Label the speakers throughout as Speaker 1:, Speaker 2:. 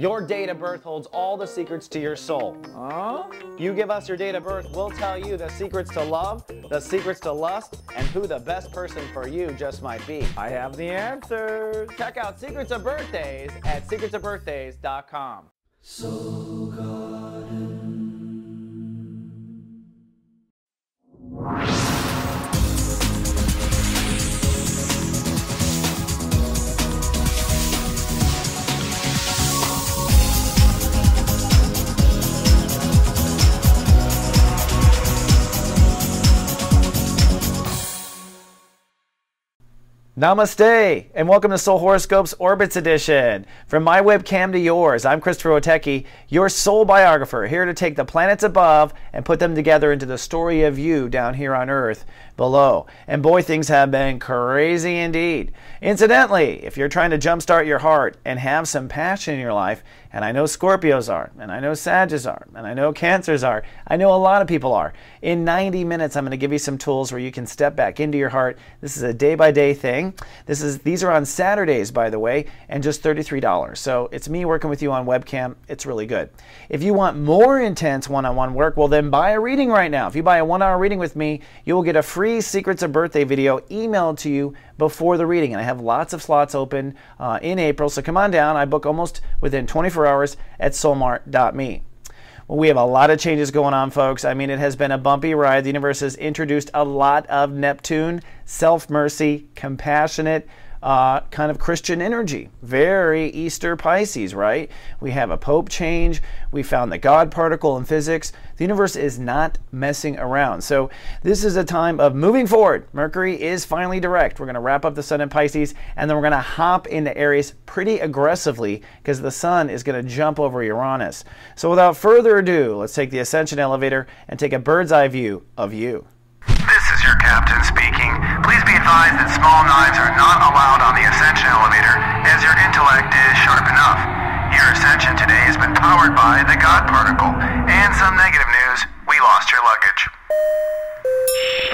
Speaker 1: Your date of birth holds all the secrets to your soul. You give us your date of birth, we'll tell you the secrets to love, the secrets to lust, and who the best person for you just might be.
Speaker 2: I have the answers.
Speaker 1: Check out Secrets of Birthdays at secretsofbirthdays.com.
Speaker 3: So garden.
Speaker 1: Namaste, and welcome to Soul Horoscopes Orbits Edition. From my webcam to yours, I'm Christopher Witecki, your soul biographer, here to take the planets above and put them together into the story of you down here on Earth below. And boy, things have been crazy indeed. Incidentally, if you're trying to jumpstart your heart and have some passion in your life, and I know Scorpios are, and I know Sagittarius are, and I know Cancers are, I know a lot of people are. In 90 minutes, I'm going to give you some tools where you can step back into your heart. This is a day-by-day thing. These are on Saturdays, by the way, and just $33. So it's me working with you on webcam. It's really good. If you want more intense one-on-one work, well then buy a reading right now. If you buy a 1-hour reading with me, you will get a free Secrets of Birthday video emailed to you before the reading. And I have lots of slots open in April, so come on down. I book almost within 24 hours at soulmart.me. Well, we have a lot of changes going on, folks. I mean, it has been a bumpy ride. The universe has introduced a lot of Neptune, self-mercy, compassionate, kind of Christian energy. Very Easter Pisces, right? We have a pope change. We found the God particle in physics. The universe is not messing around. So this is a time of moving forward. Mercury is finally direct. We're going to wrap up the sun in Pisces, and then we're going to hop into Aries pretty aggressively because the sun is going to jump over Uranus. So without further ado, let's take the ascension elevator and take a bird's eye view of you.
Speaker 4: This is your captain speaking. Please be advised that small knives are not allowed on the ascension elevator, as your intellect is sharp enough. Your ascension today has been powered by the God particle. And some negative news, we lost your luggage.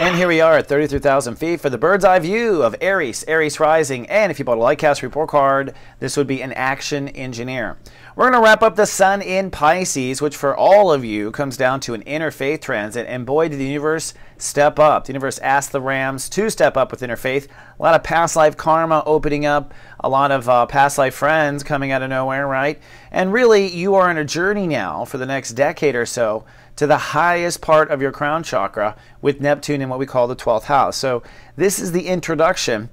Speaker 1: And here we are at 33,000 feet for the bird's eye view of Aries, Aries rising. And if you bought a Lightcast report card, this would be an action engineer. We're going to wrap up the sun in Pisces, which for all of you comes down to an interfaith transit. And boy, did the universe step up. The universe asked the Rams to step up with interfaith. A lot of past life karma opening up, a lot of past life friends coming out of nowhere, right? And really, you are on a journey now for the next decade or so to the highest part of your crown chakra with Neptune in what we call the 12th house. So this is the introduction,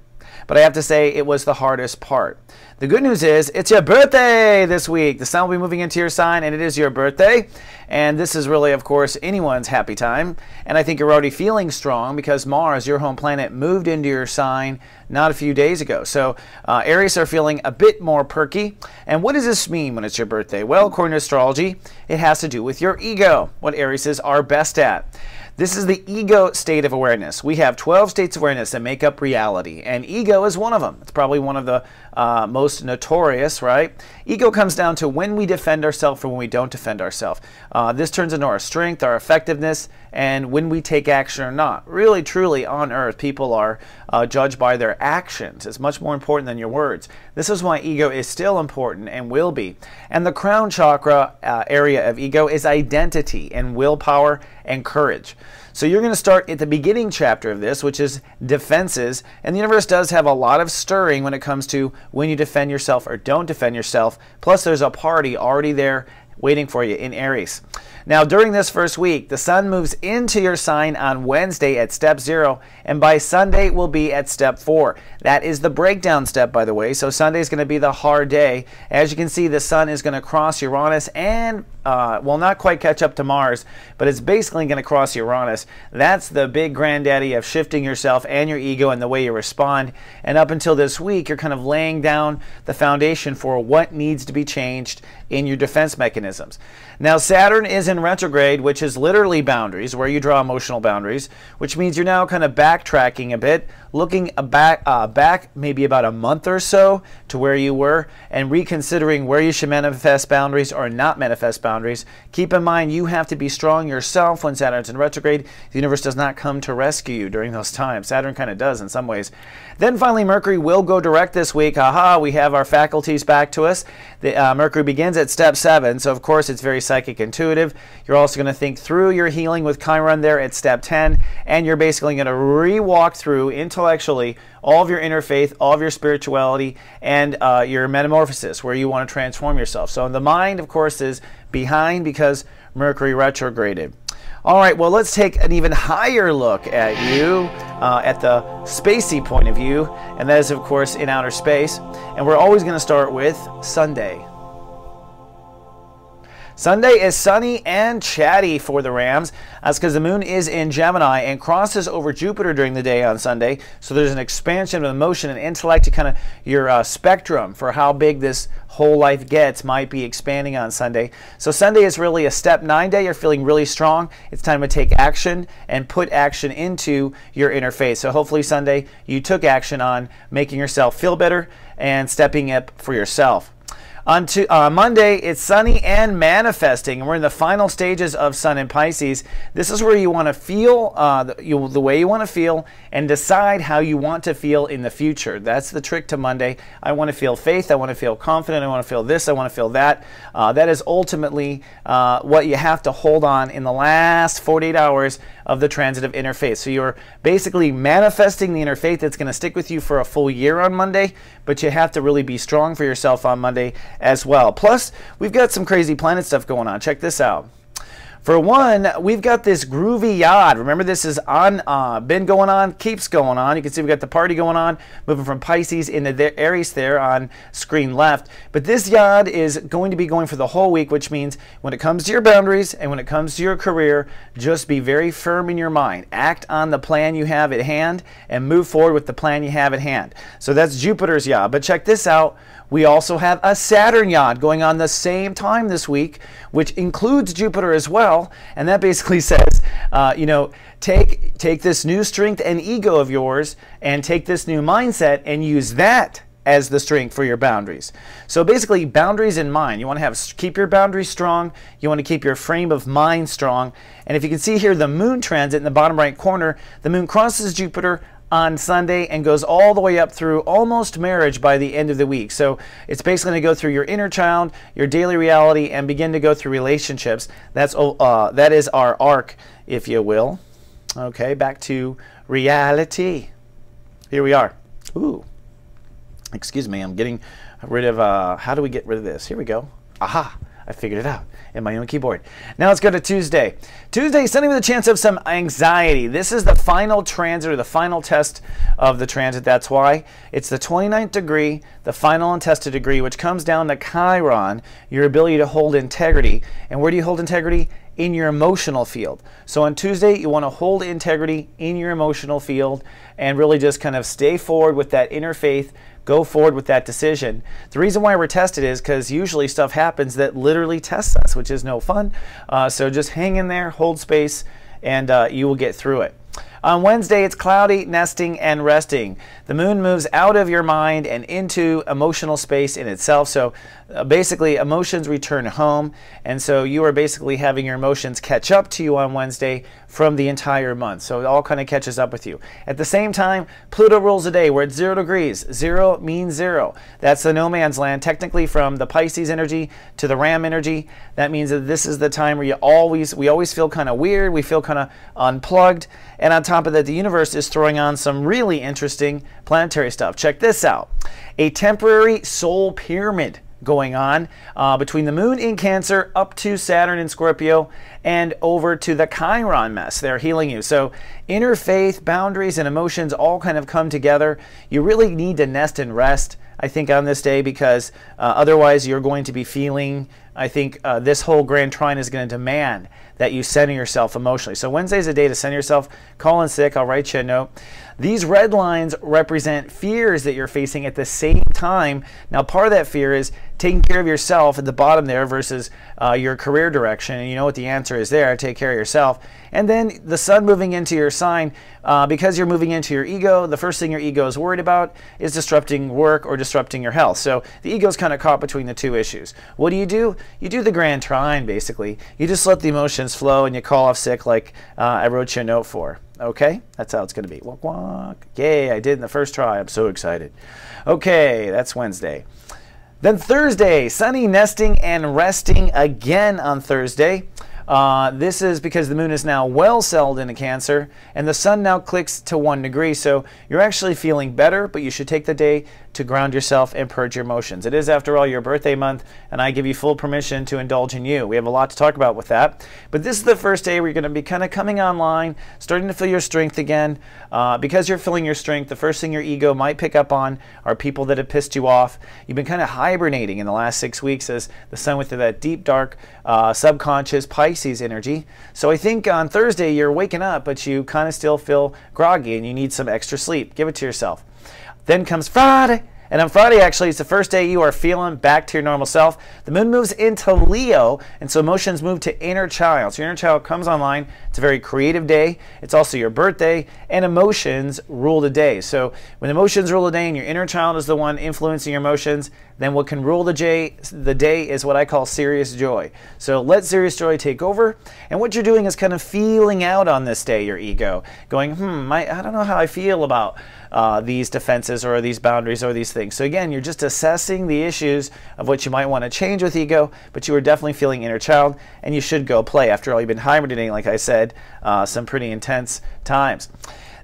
Speaker 1: but I have to say it was the hardest part. The good news is it's your birthday this week. The sun will be moving into your sign, and it is your birthday. And this is really, of course, anyone's happy time. And I think you're already feeling strong because Mars, your home planet, moved into your sign not a few days ago. So Aries are feeling a bit more perky. And what does this mean when it's your birthday? Well, according to astrology, it has to do with your ego, what Aries are best at. This is the ego state of awareness. We have 12 states of awareness that make up reality, and ego is one of them. It's probably one of the most notorious, right? Ego comes down to when we defend ourselves or when we don't defend ourselves. This turns into our strength, our effectiveness, and when we take action or not. Really, truly, on Earth, people are judged by their actions. It's much more important than your words. This is why ego is still important and will be. And the crown chakra area of ego is identity and willpower and courage. So you're going to start at the beginning chapter of this, which is defenses. And the universe does have a lot of stirring when it comes to when you defend yourself or don't defend yourself. Plus, there's a party already there waiting for you in Aries. Now, during this first week, the sun moves into your sign on Wednesday at step 0, and by Sunday will be at step 4. That is the breakdown step, by the way, so Sunday is going to be the hard day. As you can see, the sun is going to cross Uranus and, well, not quite catch up to Mars, but it's basically going to cross Uranus. That's the big granddaddy of shifting yourself and your ego and the way you respond. And up until this week, you're kind of laying down the foundation for what needs to be changed in your defense mechanism. mechanisms. Now, Saturn is in retrograde, which is literally boundaries, where you draw emotional boundaries, which means you're now kind of backtracking a bit, looking back maybe about a month or so to where you were, and reconsidering where you should manifest boundaries or not manifest boundaries. Keep in mind, you have to be strong yourself when Saturn's in retrograde. The universe does not come to rescue you during those times. Saturn kind of does in some ways. Then finally, Mercury will go direct this week. Aha, we have our faculties back to us. Mercury begins at step 7, so of course it's very psychic intuitive. You're also going to think through your healing with Chiron there at step 10, and you're basically going to re-walk through intellectually all of your inner faith, all of your spirituality, and your metamorphosis, where you want to transform yourself. So the mind, of course, is behind because Mercury retrograded. All right, well, let's take an even higher look at you at the spacey point of view, and that is, of course, in outer space. And we're always going to start with Sunday. Sunday is sunny and chatty for the Rams. That's because the moon is in Gemini and crosses over Jupiter during the day on Sunday. So there's an expansion of emotion and intellect. Your spectrum for how big this whole life gets might be expanding on Sunday. So Sunday is really a step 9 day. You're feeling really strong. It's time to take action and put action into your inner faith. So hopefully Sunday you took action on making yourself feel better and stepping up for yourself. On Monday, it's sunny and manifesting, and we're in the final stages of Sun in Pisces. This is where you want to feel the way you want to feel and decide how you want to feel in the future. That's the trick to Monday. I want to feel faith. I want to feel confident. I want to feel this. I want to feel that. That is ultimately what you have to hold on in the last 48 hours of the transit of inner faith. So you're basically manifesting the inner faith that's going to stick with you for a full year on Monday, but you have to really be strong for yourself on Monday as well. Plus, we've got some crazy planet stuff going on. Check this out. For one, we've got this groovy yod. Remember, this is been going on, keeps going on. You can see we've got the party going on, moving from Pisces into the Aries there on screen left. But this yod is going to be going for the whole week, which means when it comes to your boundaries and when it comes to your career, just be very firm in your mind. Act on the plan you have at hand and move forward with the plan you have at hand. So that's Jupiter's yod. But check this out. We also have a Saturn yod going on the same time this week, which includes Jupiter as well. And that basically says, take this new strength and ego of yours and take this new mindset and use that as the strength for your boundaries. So basically, boundaries in mind. You want to keep your boundaries strong. You want to keep your frame of mind strong. And if you can see here, the moon transit in the bottom right corner, the moon crosses Jupiter on Sunday and goes all the way up through almost marriage by the end of the week. So it's basically going to go through your inner child, your daily reality, and begin to go through relationships. That is our arc, if you will. Okay, back to reality. Here we are. Ooh, excuse me, I'm getting rid of, how do we get rid of this? Here we go. Aha, I figured it out in my own keyboard. Now let's go to Tuesday. Tuesday, Sunday with a chance of some anxiety. This is the final transit or the final test of the transit. That's why it's the 29th degree, the final and tested degree, which comes down to Chiron, your ability to hold integrity. And where do you hold integrity? In your emotional field. So on Tuesday, you want to hold integrity in your emotional field and really just kind of stay forward with that inner faith. Go forward with that decision. The reason why we're tested is because usually stuff happens that literally tests us, which is no fun. So just hang in there, hold space, and you will get through it. On Wednesday, it's cloudy, nesting, and resting. The moon moves out of your mind and into emotional space in itself. So basically, emotions return home. And so you are basically having your emotions catch up to you on Wednesday from the entire month. So it all kind of catches up with you. At the same time, Pluto rules the day. We're at 0 degrees. 0 means 0. That's the no man's land. Technically, from the Pisces energy to the Ram energy, that means that this is the time where we always feel kind of weird. We feel kind of unplugged. And on top of that, the universe is throwing on some really interesting planetary stuff. Check this out. A temporary soul pyramid going on between the moon in Cancer up to Saturn in Scorpio and over to the Chiron mess. They're healing you. So inner faith, boundaries, and emotions all kind of come together. You really need to nest and rest, I think, on this day, because otherwise you're going to be feeling, I think this whole grand trine is going to demand that you center yourself emotionally. So Wednesday's a day to center yourself. Call in sick. I'll write you a note. These red lines represent fears that you're facing at the same time. Now, part of that fear is taking care of yourself at the bottom there versus your career direction. And you know what the answer is there. Take care of yourself. And then the sun moving into your sign, because you're moving into your ego, the first thing your ego is worried about is disrupting work or disrupting your health. So the ego's kind of caught between the two issues. What do? You do the grand trine, basically. You just let the emotions flow and you call off sick like I wrote you a note for. Okay? That's how it's going to be. Walk, walk. Yay, I did in the first try. I'm so excited. Okay, that's Wednesday. Then Thursday, sunny, nesting, and resting again on Thursday. This is because the moon is now well settled into Cancer, and the sun now clicks to 1 degree, so you're actually feeling better, but you should take the day to ground yourself and purge your emotions. It is, after all, your birthday month, and I give you full permission to indulge in you. We have a lot to talk about with that, but this is the first day where you're going to be kind of coming online, starting to feel your strength again. Because you're feeling your strength, the first thing your ego might pick up on are people that have pissed you off. You've been kind of hibernating in the last 6 weeks as the sun went through that deep, dark, subconscious Pisces energy. So I think on Thursday you're waking up, but you kind of still feel groggy and you need some extra sleep. Give it to yourself. Then comes Friday. And on Friday, actually, it's the first day you are feeling back to your normal self. The moon moves into Leo, and so emotions move to inner child. So your inner child comes online. It's a very creative day. It's also your birthday, and emotions rule the day. So when emotions rule the day and your inner child is the one influencing your emotions, then what can rule the day is what I call serious joy. So let serious joy take over. And what you're doing is kind of feeling out on this day, your ego, going, I don't know how I feel about these defenses or these boundaries or these things. So again, you're just assessing the issues of what you might want to change with ego, but you are definitely feeling inner child, and you should go play. After all, you've been hibernating, like I said, some pretty intense times.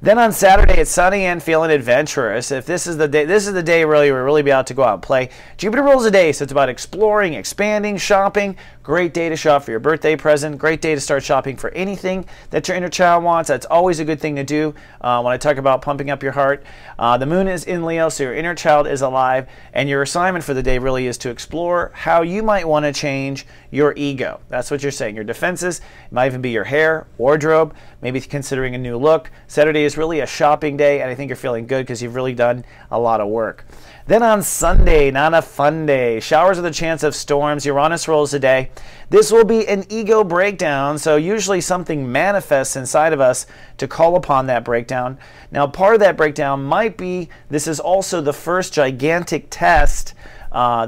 Speaker 1: Then on Saturday, it's sunny and feeling adventurous. If this is the day really we're really be out to go out and play. Jupiter rules the day, so it's about exploring, expanding, shopping. Great day to shop for your birthday present. Great day to start shopping for anything that your inner child wants. That's always a good thing to do when I talk about pumping up your heart. The moon is in Leo, so your inner child is alive, and your assignment for the day really is to explore how you might want to change your ego. That's what you're saying. Your defenses, it might even be your hair, wardrobe, maybe considering a new look. Saturday is really a shopping day, and I think you're feeling good because you've really done a lot of work. Then on Sunday, not a fun day. Showers with a chance of storms. Uranus rules the day. This will be an ego breakdown, so usually something manifests inside of us to call upon that breakdown. Now, part of that breakdown might be this is also the first gigantic test.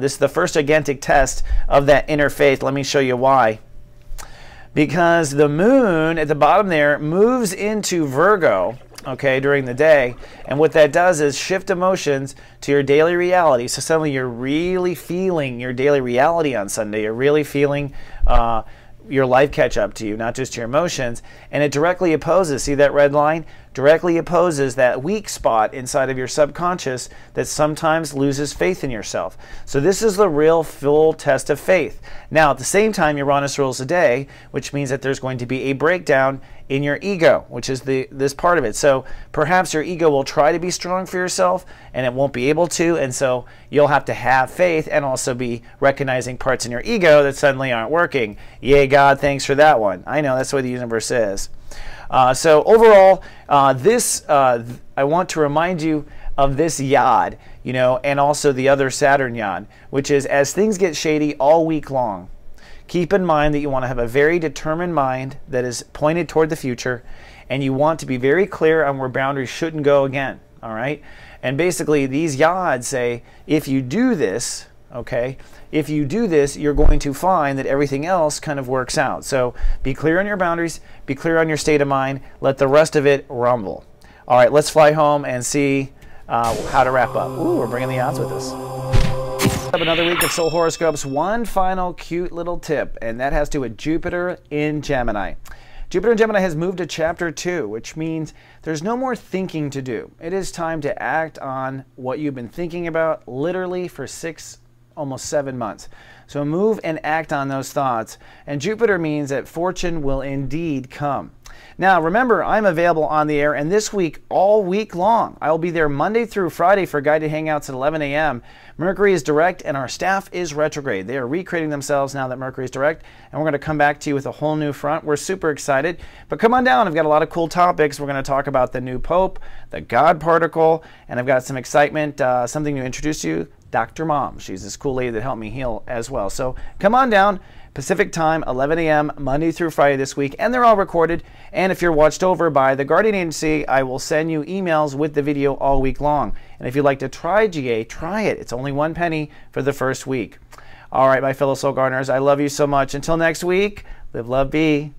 Speaker 1: This is the first gigantic test of that inner faith. Let me show you why. Because the moon at the bottom there moves into Virgo, okay, during the day, and what that does is shift emotions to your daily reality. So suddenly you're really feeling your daily reality on Sunday. You're really feeling your life catch up to you, not just your emotions, and it directly opposes, see that red line? Directly opposes that weak spot inside of your subconscious that sometimes loses faith in yourself. So this is the real full test of faith. Now, at the same time, Uranus rules the day, which means that there's going to be a breakdown in your ego, which is this part of it. So perhaps your ego will try to be strong for yourself, and it won't be able to, and so you'll have to have faith and also be recognizing parts in your ego that suddenly aren't working. Yay, God, thanks for that one. I know, that's the way the universe is. So overall, I want to remind you of this yod, and also the other Saturn yod, which is as things get shady all week long, keep in mind that you want to have a very determined mind that is pointed toward the future, and you want to be very clear on where boundaries shouldn't go again, all right? And basically, these yods say, if you do this, okay, if you do this, you're going to find that everything else kind of works out. So be clear on your boundaries, be clear on your state of mind, let the rest of it rumble. All right, let's fly home and see how to wrap up. Ooh, we're bringing the odds with us. Another week of Soul Horoscopes. One final cute little tip, and that has to do with Jupiter in Gemini. Jupiter in Gemini has moved to Chapter 2, which means there's no more thinking to do. It is time to act on what you've been thinking about literally for almost 7 months. So move and act on those thoughts. And Jupiter means that fortune will indeed come. Now, remember, I'm available on the air, and this week, all week long, I will be there Monday through Friday for guided hangouts at 11 a.m. Mercury is direct, and our staff is retrograde. They are recreating themselves now that Mercury is direct, and we're going to come back to you with a whole new front. We're super excited, but come on down. I've got a lot of cool topics. We're going to talk about the new Pope, the God particle, and I've got some excitement, something to introduce you Dr. Mom. She's this cool lady that helped me heal as well. So come on down. Pacific time, 11 a.m., Monday through Friday this week, and they're all recorded. And if you're watched over by the Guardian Agency, I will send you emails with the video all week long. And if you'd like to try GA, try it. It's only 1 penny for the first week. All right, my fellow soul gardeners, I love you so much. Until next week, live, love, be.